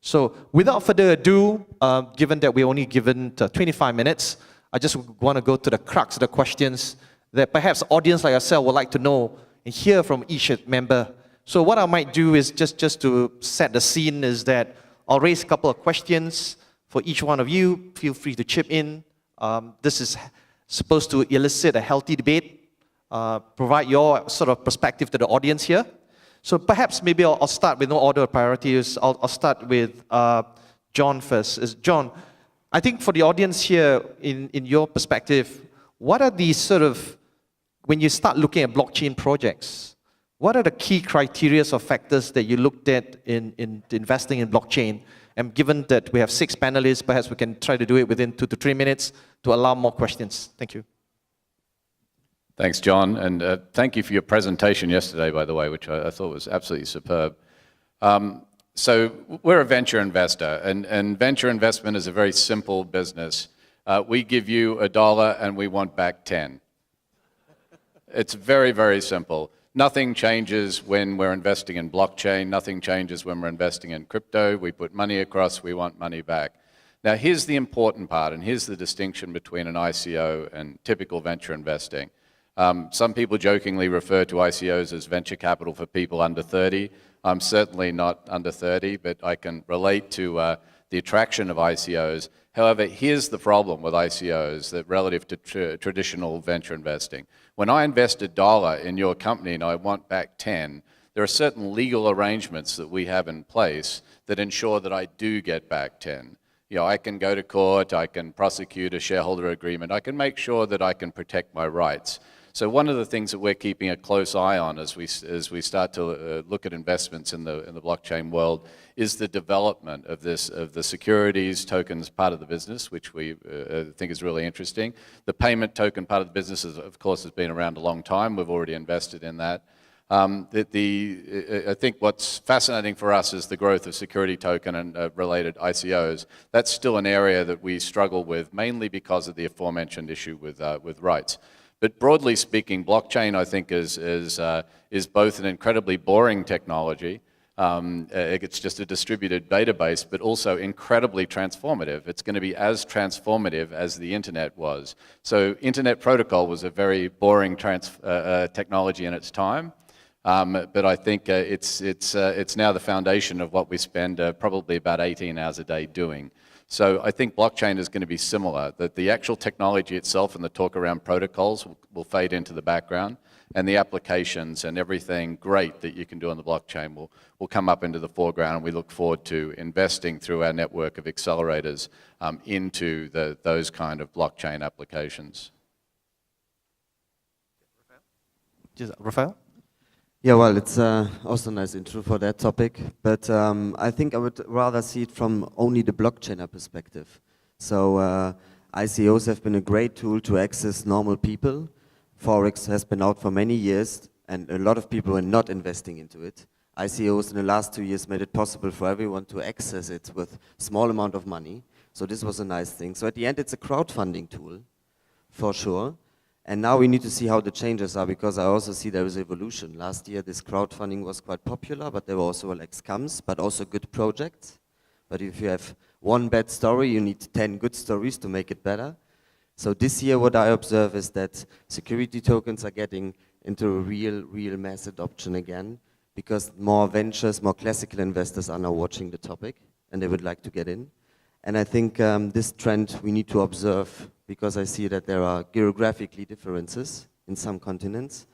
So without further ado, given that we're only given 25 minutes, I just want to go to the crux of the questions that perhaps audience like yourself would like to know and hear from each member. So what I might do is just to set the scene is that I'll raise a couple of questions for each one of you. Feel free to chip in. This is supposed to elicit a healthy debate, provide your sort of perspective to the audience here. So perhaps maybe I'll start with no order of priorities. I'll start with John first. John, I think for the audience here, in your perspective, what are the sort of, when you start looking at blockchain projects, what are the key criteria or factors that you looked at in investing in blockchain? And given that we have 6 panelists, perhaps we can try to do it within 2 to 3 minutes to allow more questions. Thank you. Thanks, John, and thank you for your presentation yesterday, by the way, which I thought was absolutely superb. So we're a venture investor, and venture investment is a very simple business. We give you $1 and we want back 10. It's very, very simple. Nothing changes when we're investing in blockchain. Nothing changes when we're investing in crypto. We put money across, we want money back. Now, here's the important part, and here's the distinction between an ICO and typical venture investing. Some people jokingly refer to ICOs as venture capital for people under 30. I'm certainly not under 30, but I can relate to the attraction of ICOs. However, here's the problem with ICOs that relative to traditional venture investing. When I invest $1 in your company and I want back 10, there are certain legal arrangements that we have in place that ensure that I do get back 10. You know, I can go to court, I can prosecute a shareholder agreement, I can make sure that I can protect my rights. So one of the things that we're keeping a close eye on as we start to look at investments in the blockchain world is the development of the securities tokens part of the business, which we think is really interesting. The payment token part of the business, of course, has been around a long time. We've already invested in that. I think what's fascinating for us is the growth of security token and related ICOs. That's still an area that we struggle with, mainly because of the aforementioned issue with rights. But broadly speaking, blockchain, I think, is both an incredibly boring technology. It's just a distributed database, but also incredibly transformative. It's going to be as transformative as the internet was. So Internet Protocol was a very boring technology in its time. But I think it's now the foundation of what we spend probably about 18 hours a day doing. So I think blockchain is going to be similar, that the actual technology itself and the talk around protocols will fade into the background, and the applications and everything great that you can do on the blockchain will come up into the foreground, and we look forward to investing through our network of accelerators into those kind of blockchain applications. Rafael? Yeah, well, it's also a nice intro for that topic, but I think I would rather see it from only the blockchainer perspective. So ICOs have been a great tool to access normal people. Forex has been out for many years, and a lot of people were not investing into it. ICOs in the last 2 years made it possible for everyone to access it with small amount of money. So this was a nice thing. So at the end, it's a crowdfunding tool, for sure. And now we need to see how the changes are, because I also see there is evolution. Last year, this crowdfunding was quite popular, but there were also like scams, but also good projects. But if you have one bad story, you need 10 good stories to make it better. So this year, what I observe is that security tokens are getting into a real mass adoption again, because more ventures, more classical investors are now watching the topic, and they would like to get in. And I think this trend we need to observe, because I see that there are geographically differences in some continents.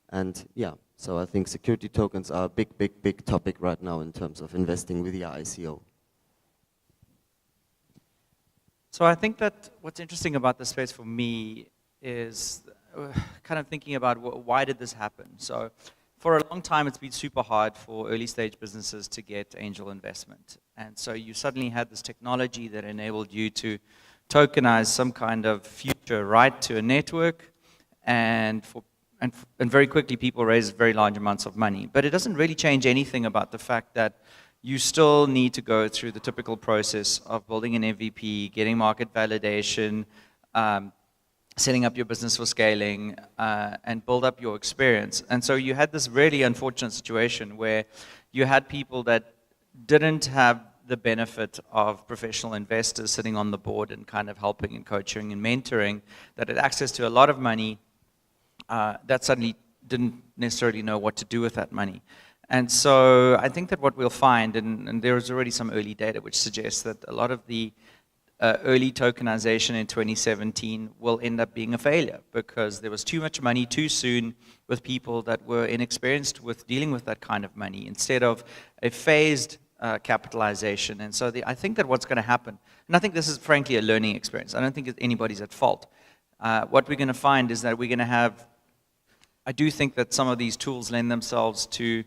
And yeah, so I think security tokens are a big topic right now in terms of investing with the ICO. So I think that what's interesting about this space for me is kind of thinking about why did this happen? So for a long time, it's been super hard for early stage businesses to get angel investment. And so you suddenly had this technology that enabled you to tokenize some kind of future right to a network, and very quickly people raised very large amounts of money. But it doesn't really change anything about the fact that you still need to go through the typical process of building an MVP, getting market validation, setting up your business for scaling, and build up your experience. And so you had this really unfortunate situation where you had people that didn't have the benefit of professional investors sitting on the board and kind of helping and coaching and mentoring that had access to a lot of money that suddenly didn't necessarily know what to do with that money. And so I think that what we'll find, and there is already some early data which suggests that a lot of the early tokenization in 2017 will end up being a failure because there was too much money too soon with people that were inexperienced with dealing with that kind of money instead of a phased capitalization. And so I think that what's going to happen, and I think this is frankly a learning experience. I don't think anybody's at fault. What we're going to find is that we're going to have, I do think that some of these tools lend themselves to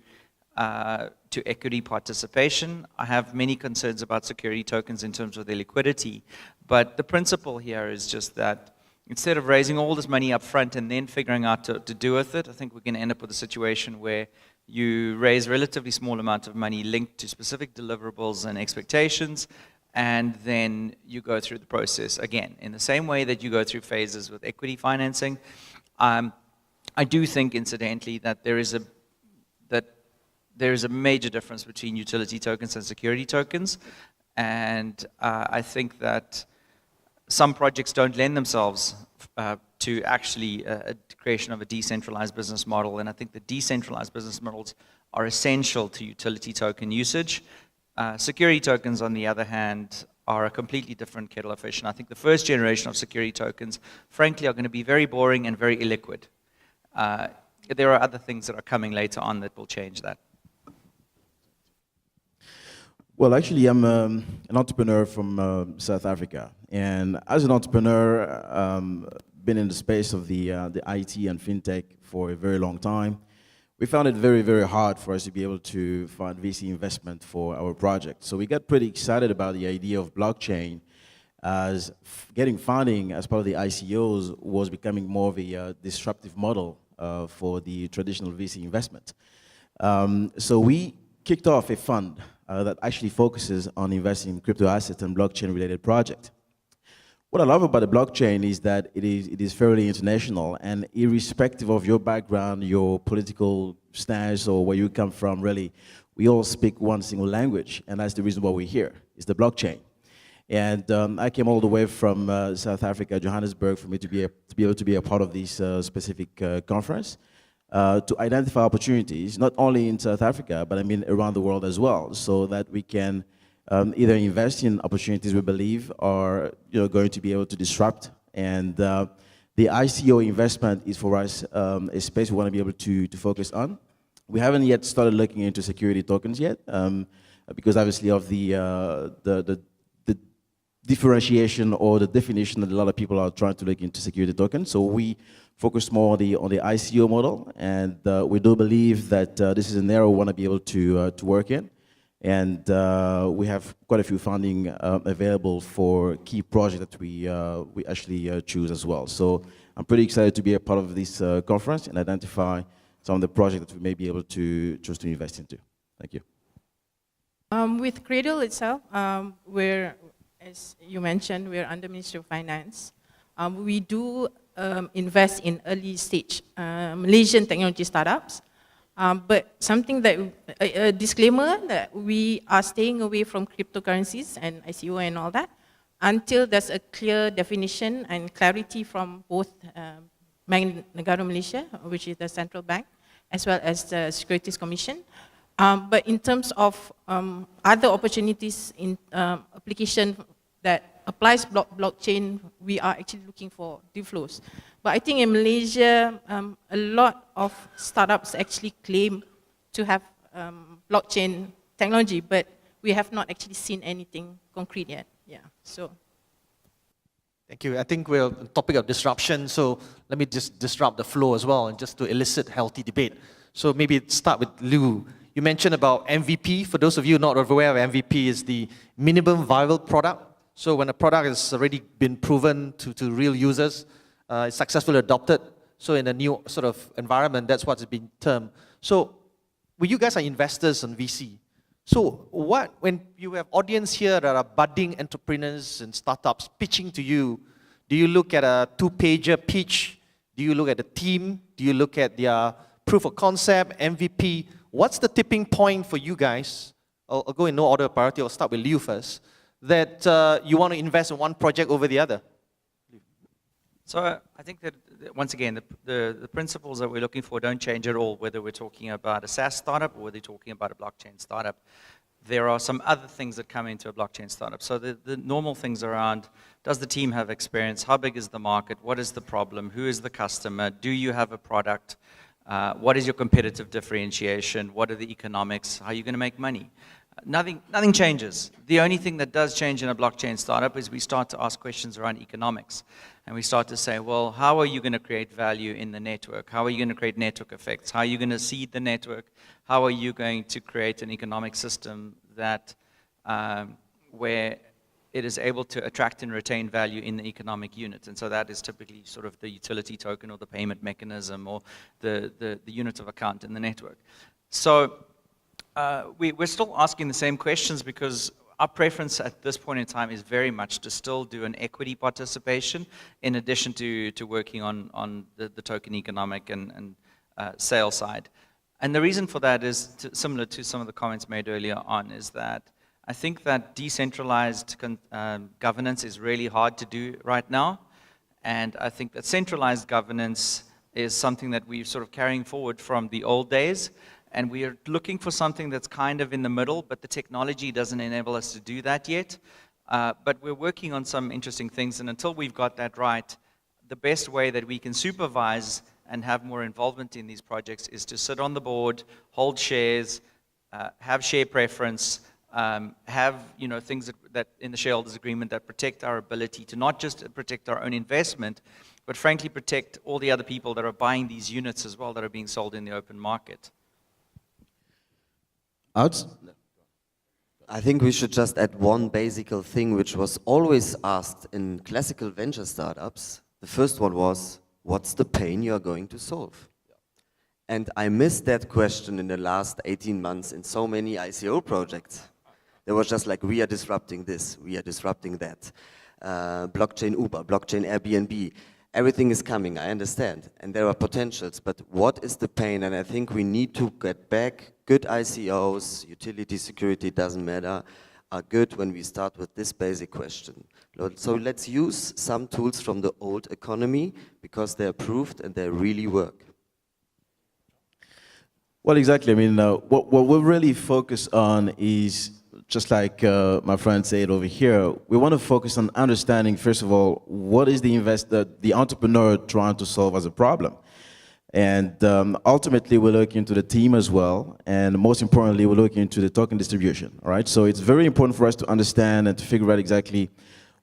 equity participation. I have many concerns about security tokens in terms of their liquidity, but the principle here is just that instead of raising all this money up front and then figuring out to do with it, I think we're going to end up with a situation where you raise a relatively small amount of money linked to specific deliverables and expectations, and then you go through the process again. In the same way that you go through phases with equity financing, I do think, incidentally, that there is a major difference between utility tokens and security tokens, and I think that some projects don't lend themselves to actually a creation of a decentralized business model, and I think the decentralized business models are essential to utility token usage. Security tokens, on the other hand, are a completely different kettle of fish, and I think the first generation of security tokens, frankly, are going to be very boring and very illiquid. There are other things that are coming later on that will change that. Well, actually, I'm an entrepreneur from South Africa, and as an entrepreneur, been in the space of the IT and fintech for a very long time. We found it very, very hard for us to be able to find VC investment for our project. So we got pretty excited about the idea of blockchain, as getting funding as part of the ICOs was becoming more of a disruptive model for the traditional VC investment. So we kicked off a fund that actually focuses on investing in crypto assets and blockchain-related projects. What I love about the blockchain is that it is fairly international, and irrespective of your background, your political stance, or where you come from, really, we all speak one single language, and that's the reason why we're here, is the blockchain. And I came all the way from South Africa, Johannesburg, for me to be able to be a part of this specific conference. To identify opportunities, not only in South Africa, but I mean around the world as well, so that we can either invest in opportunities we believe are going to be able to disrupt. And the ICO investment is for us a space we want to be able to focus on. We haven't yet started looking into security tokens yet, because obviously of the differentiation or the definition that a lot of people are trying to look into security tokens. So we focus more on the ICO model, and we do believe that this is an area we want to be able to work in. And we have quite a few funding available for key projects that we actually choose as well. So I'm pretty excited to be a part of this conference and identify some of the projects that we may be able to choose to invest into. Thank you. With Cradle itself, we're, as you mentioned, we're under Ministry of Finance. We do invest in early stage Malaysian technology startups. But something that, a disclaimer that we are staying away from cryptocurrencies and ICO and all that until there's a clear definition and clarity from both Bank Negara Malaysia, which is the central bank, as well as the Securities Commission. But in terms of other opportunities in application that applies blockchain, we are actually looking for deal flows. But I think in Malaysia, a lot of startups actually claim to have blockchain technology, but we have not actually seen anything concrete yet. Yeah, so. Thank you. I think we're on the topic of disruption, so let me just disrupt the flow as well, and just to elicit healthy debate. So maybe start with Lou. You mentioned about MVP. For those of you not aware of MVP, is the minimum viable product. So when a product has already been proven to real users, it's successfully adopted. So in a new sort of environment, that's what's been termed. So well, you guys are investors on VC. So when you have audience here that are budding entrepreneurs and startups pitching to you, do you look at a 2-pager pitch? Do you look at the team? Do you look at their proof of concept, MVP? What's the tipping point for you guys I'll go in no order of priority. I'll start with Liu first. That you want to invest in one project over the other. So I think that, once again, the principles that we're looking for don't change at all, whether we're talking about a SaaS startup or whether we're talking about a blockchain startup. There are some other things that come into a blockchain startup. So the normal things around, does the team have experience? How big is the market? What is the problem? Who is the customer? Do you have a product? What is your competitive differentiation? What are the economics? How are you going to make money? Nothing changes. The only thing that does change in a blockchain startup is we start to ask questions around economics. And we start to say, well, how are you going to create value in the network? How are you going to create network effects? How are you going to seed the network? How are you going to create an economic system that where it is able to attract and retain value in the economic unit? And so that is typically sort of the utility token or the payment mechanism or the unit of account in the network. So we're still asking the same questions because our preference at this point in time is very much to still do an equity participation in addition to working on the token economic and sales side. And the reason for that is similar to some of the comments made earlier on, is that I think that decentralized governance is really hard to do right now. And I think that centralized governance is something that we're sort of carrying forward from the old days. And we are looking for something that's kind of in the middle, but the technology doesn't enable us to do that yet. But we're working on some interesting things, and until we've got that right, the best way that we can supervise and have more involvement in these projects is to sit on the board, hold shares, have share preference, have things that in the shareholders agreement that protect our ability to not just protect our own investment, but frankly protect all the other people that are buying these units as well that are being sold in the open market. I think we should just add one basic thing which was always asked in classical venture startups. The first one was, what's the pain you are going to solve? And I missed that question in the last 18 months in so many ICO projects. There was just like, we are disrupting this, we are disrupting that. Blockchain Uber, blockchain Airbnb. Everything is coming, I understand, and there are potentials, but what is the pain? And I think we need to get back. Good ICOs, utility security, doesn't matter, are good when we start with this basic question. So let's use some tools from the old economy because they're proved and they really work. Well, exactly. I mean, what we really focus on is, just like my friend said over here, we want to focus on understanding, first of all, what is the entrepreneur trying to solve as a problem. And ultimately, we're looking into the team as well. And most importantly, we're looking into the token distribution, all right? So it's very important for us to understand and to figure out exactly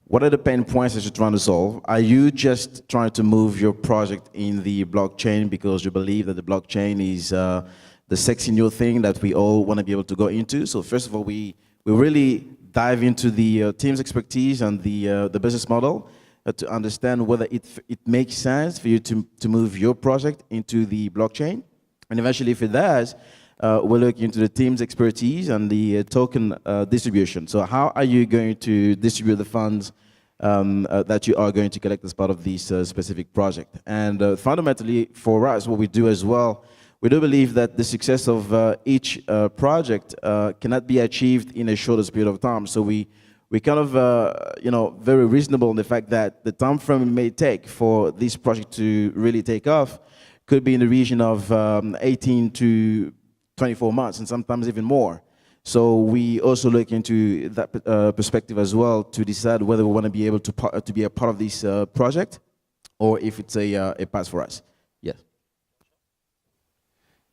what are the pain points that you're trying to solve. Are you just trying to move your project in the blockchain because you believe that the blockchain is the sexy new thing that we all want to be able to go into? So first of all, we really dive into the team's expertise and the business model to understand whether it makes sense for you to move your project into the blockchain. And eventually, if it does, we're looking into the team's expertise and the token distribution. So how are you going to distribute the funds that you are going to collect as part of this specific project? And fundamentally, for us, what we do as well, we do believe that the success of each project cannot be achieved in a shortest period of time. So we kind of, very reasonable in the fact that the time frame it may take for this project to really take off could be in the region of 18 to 24 months, and sometimes even more. So we also look into that perspective as well to decide whether we want to be able to be a part of this project, or if it's a pass for us. Yes.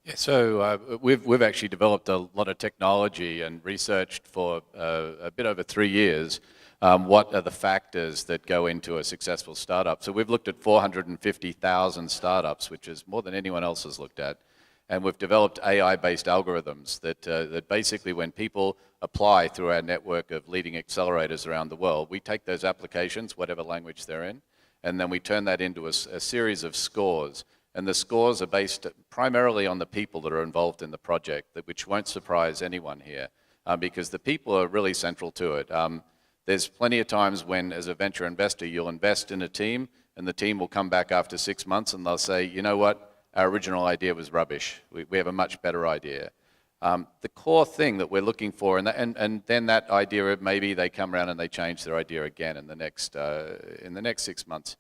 Yeah, so we've actually developed a lot of technology and researched for a bit over 3 years what are the factors that go into a successful startup. So we've looked at 450,000 startups, which is more than anyone else has looked at. And we've developed AI-based algorithms that basically when people apply through our network of leading accelerators around the world, we take those applications, whatever language they're in, and then we turn that into a series of scores. And the scores are based primarily on the people that are involved in the project, which won't surprise anyone here, because the people are really central to it. There's plenty of times when, as a venture investor, you'll invest in a team, and the team will come back after 6 months and they'll say, you know what, our original idea was rubbish. We have a much better idea. The core thing that we're looking for, and then that idea of maybe they come around and they change their idea again in the next 6 months.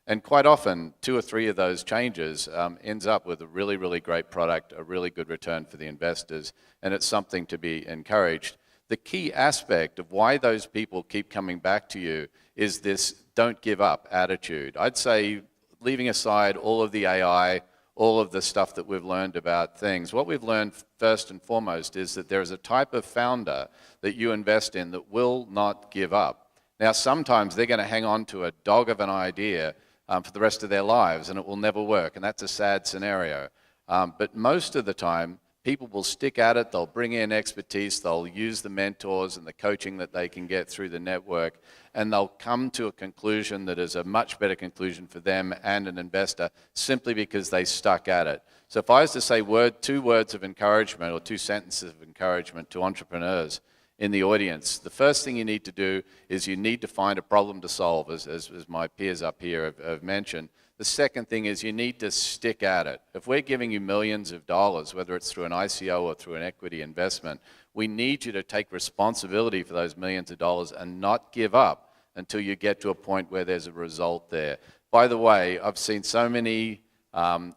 And quite often, 2 or 3 of those changes ends up with a really, really great product, a really good return for the investors, and it's something to be encouraged. The key aspect of why those people keep coming back to you is this don't give up attitude. I'd say, leaving aside all of the AI, all of the stuff that we've learned about things, what we've learned first and foremost is that there is a type of founder that you invest in that will not give up. Now, sometimes they're going to hang on to a dog of an idea for the rest of their lives, and it will never work, and that's a sad scenario. But most of the time, people will stick at it, they'll bring in expertise, they'll use the mentors and the coaching that they can get through the network, and they'll come to a conclusion that is a much better conclusion for them and an investor simply because they stuck at it. So if I was to say 2 words of encouragement or 2 sentences of encouragement to entrepreneurs in the audience, the first thing you need to do is you need to find a problem to solve, as my peers up here have mentioned. The second thing is you need to stick at it. If we're giving you millions of dollars, whether it's through an ICO or through an equity investment, we need you to take responsibility for those millions of dollars and not give up until you get to a point where there's a result there. By the way, I've seen so many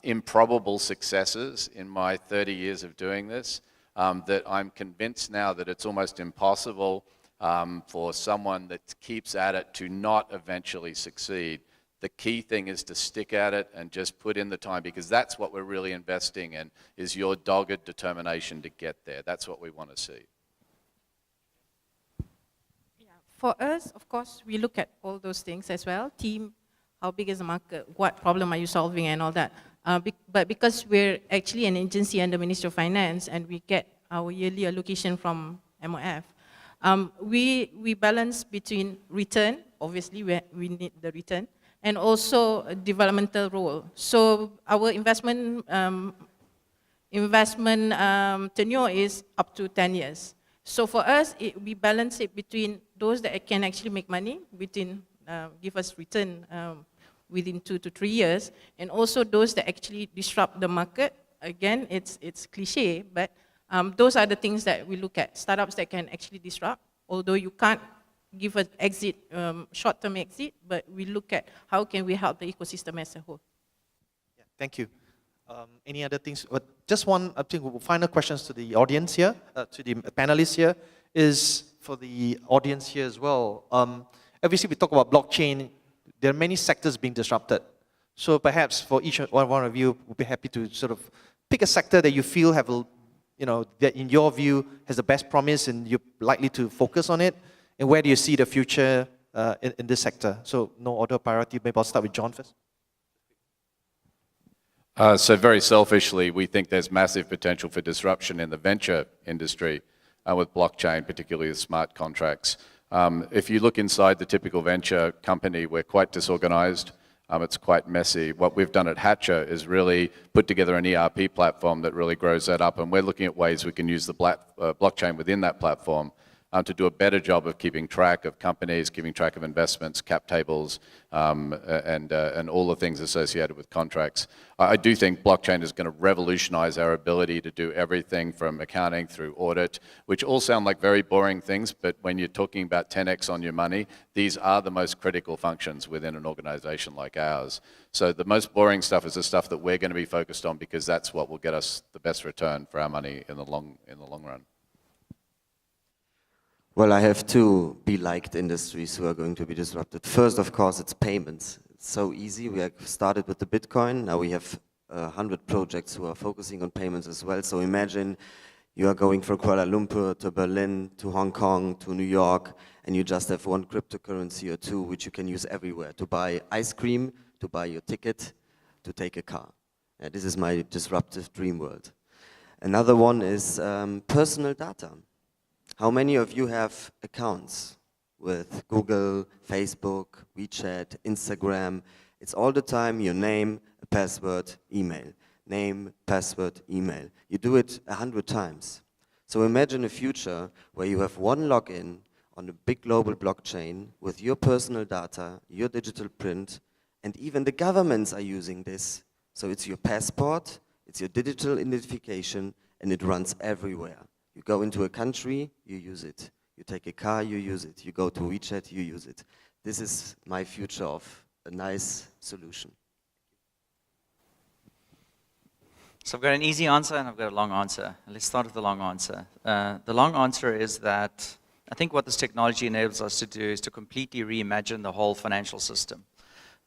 improbable successes in my 30 years of doing this that I'm convinced now that it's almost impossible for someone that keeps at it to not eventually succeed. The key thing is to stick at it and just put in the time, because that's what we're really investing in, is your dogged determination to get there. That's what we want to see. Yeah. For us, of course, we look at all those things as well. Team, how big is the market, what problem are you solving and all that. But because we're actually an agency under Ministry of Finance and we get our yearly allocation from MOF, we balance between return, obviously we need the return, and also a developmental role. So our investment tenure is up to 10 years. So for us, we balance it between those that can actually make money, give us return within 2 to 3 years, and also those that actually disrupt the market. Again, it's cliche, but those are the things that we look at. Startups that can actually disrupt, although you can't give an exit, short-term exit, but we look at how can we help the ecosystem as a whole. Yeah, thank you. Any other things? Just one, I think, final questions to the audience here, to the panelists here, is for the audience here as well. Obviously, we talk about blockchain. There are many sectors being disrupted. So perhaps for each one of you, we'll be happy to sort of pick a sector that you feel have, that in your view has the best promise and you're likely to focus on it. And where do you see the future in this sector? So no order of priority. Maybe I'll start with John first. So very selfishly, we think there's massive potential for disruption in the venture industry with blockchain, particularly with smart contracts. If you look inside the typical venture company, we're quite disorganized. It's quite messy. What we've done at Hatcher is really put together an ERP platform that really grows that up, and we're looking at ways we can use the blockchain within that platform to do a better job of keeping track of companies, keeping track of investments, cap tables, and all the things associated with contracts. I do think blockchain is going to revolutionize our ability to do everything from accounting through audit, which all sound like very boring things, but when you're talking about 10x on your money, these are the most critical functions within an organization like ours. So the most boring stuff is the stuff that we're going to be focused on, because that's what will get us the best return for our money in the long run. Well, I have 2 be-liked industries who are going to be disrupted. First, of course, it's payments. It's so easy. We have started with the Bitcoin. Now we have 100 projects who are focusing on payments as well. So imagine you are going from Kuala Lumpur to Berlin, to Hong Kong, to New York, and you just have one cryptocurrency or 2 which you can use everywhere to buy ice cream, to buy your ticket, to take a car. This is my disruptive dream world. Another one is personal data. How many of you have accounts with Google, Facebook, WeChat, Instagram? It's all the time your name, a password, email. Name, password, email. You do it 100 times. So imagine a future where you have one login on a big global blockchain with your personal data, your digital print, and even the governments are using this. So it's your passport, it's your digital identification, and it runs everywhere. You go into a country, you use it. You take a car, you use it. You go to WeChat, you use it. This is my future of a nice solution. So I've got an easy answer and I've got a long answer. Let's start with the long answer. The long answer is that I think what this technology enables us to do is to completely reimagine the whole financial system.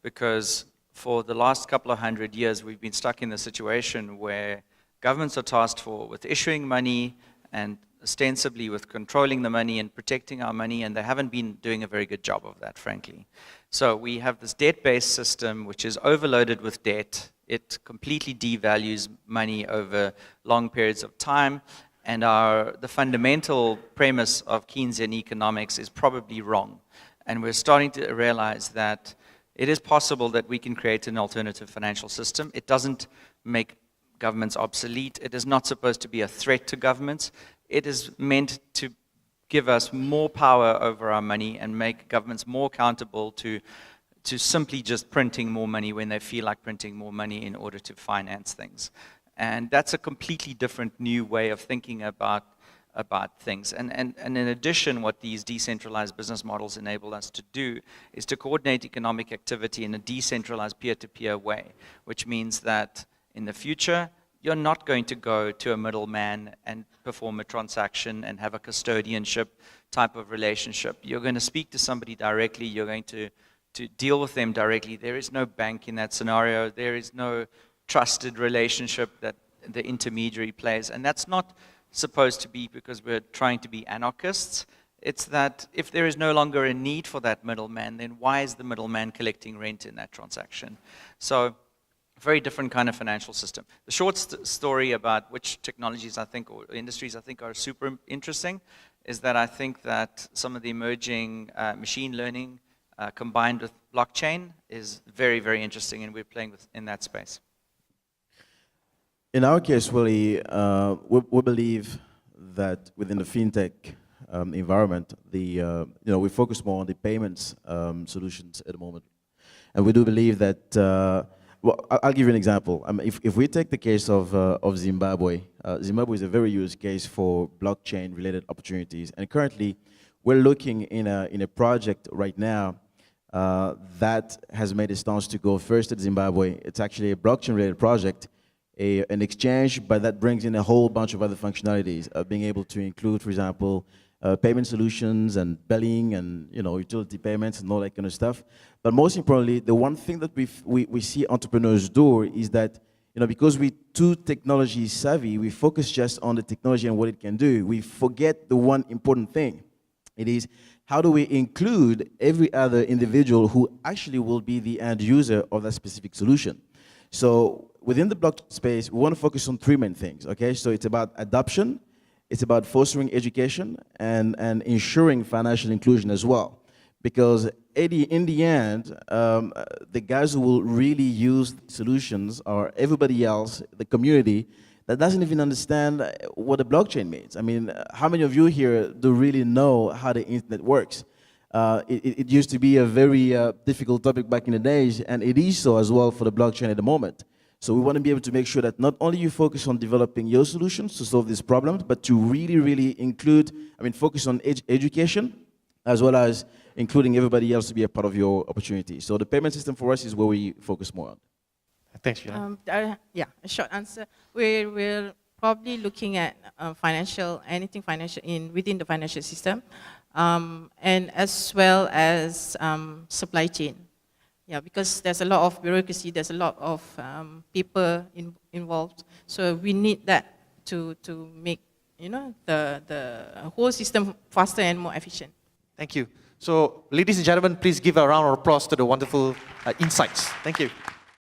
Because for the last couple of 100 years, we've been stuck in the situation where governments are tasked with issuing money and ostensibly with controlling the money and protecting our money, and they haven't been doing a very good job of that, frankly. So we have this debt-based system which is overloaded with debt. It completely devalues money over long periods of time, and the fundamental premise of Keynesian economics is probably wrong. And we're starting to realize that it is possible that we can create an alternative financial system. It doesn't make governments obsolete. It is not supposed to be a threat to governments. It is meant to give us more power over our money and make governments more accountable to simply just printing more money when they feel like printing more money in order to finance things. And that's a completely different new way of thinking about things. And in addition, what these decentralized business models enable us to do is to coordinate economic activity in a decentralized peer-to-peer way, which means that in the future, you're not going to go to a middleman and perform a transaction and have a custodianship type of relationship. You're going to speak to somebody directly. You're going to deal with them directly. There is no bank in that scenario. There is no trusted relationship that the intermediary plays. And that's not supposed to be because we're trying to be anarchists. It's that if there is no longer a need for that middleman, then why is the middleman collecting rent in that transaction? So, very different kind of financial system. The short story about which technologies I think, or industries I think are super interesting, is that I think that some of the emerging machine learning combined with blockchain is very, very interesting, and we're playing in that space. In our case, Willie, we believe that within the fintech environment, we focus more on the payments solutions at the moment, and we do believe that. Well, I'll give you an example. If we take the case of Zimbabwe, Zimbabwe is a very use case for blockchain-related opportunities, and currently we're looking in a project right now that has made a stance to go first at Zimbabwe. It's actually a blockchain-related project, an exchange, but that brings in a whole bunch of other functionalities, being able to include, for example, payment solutions and billing and utility payments and all that kind of stuff. But most importantly, the one thing that we see entrepreneurs do is that because we're too technology savvy, we focus just on the technology and what it can do. We forget the one important thing. It is how do we include every other individual who actually will be the end user of that specific solution. So within the blockchain space, we want to focus on three main things. Okay, so it's about adoption. It's about fostering education and ensuring financial inclusion as well. Because in the end, the guys who will really use solutions are everybody else, the community, that doesn't even understand what the blockchain means. I mean, how many of you here do really know how the internet works? It used to be a very difficult topic back in the days, and it is so as well for the blockchain at the moment. So we want to be able to make sure that not only you focus on developing your solutions to solve these problems, but to really include, focus on education, as well as including everybody else to be a part of your opportunity. So the payment system for us is where we focus more on. Thanks, Sheila. Yeah, a short answer. We're probably looking at anything financial within the financial system, and as well as supply chain. Yeah, because there's a lot of bureaucracy, there's a lot of people involved. So we need that to make the whole system faster and more efficient. Thank you. So, ladies and gentlemen, please give a round of applause to the wonderful insights. Thank you.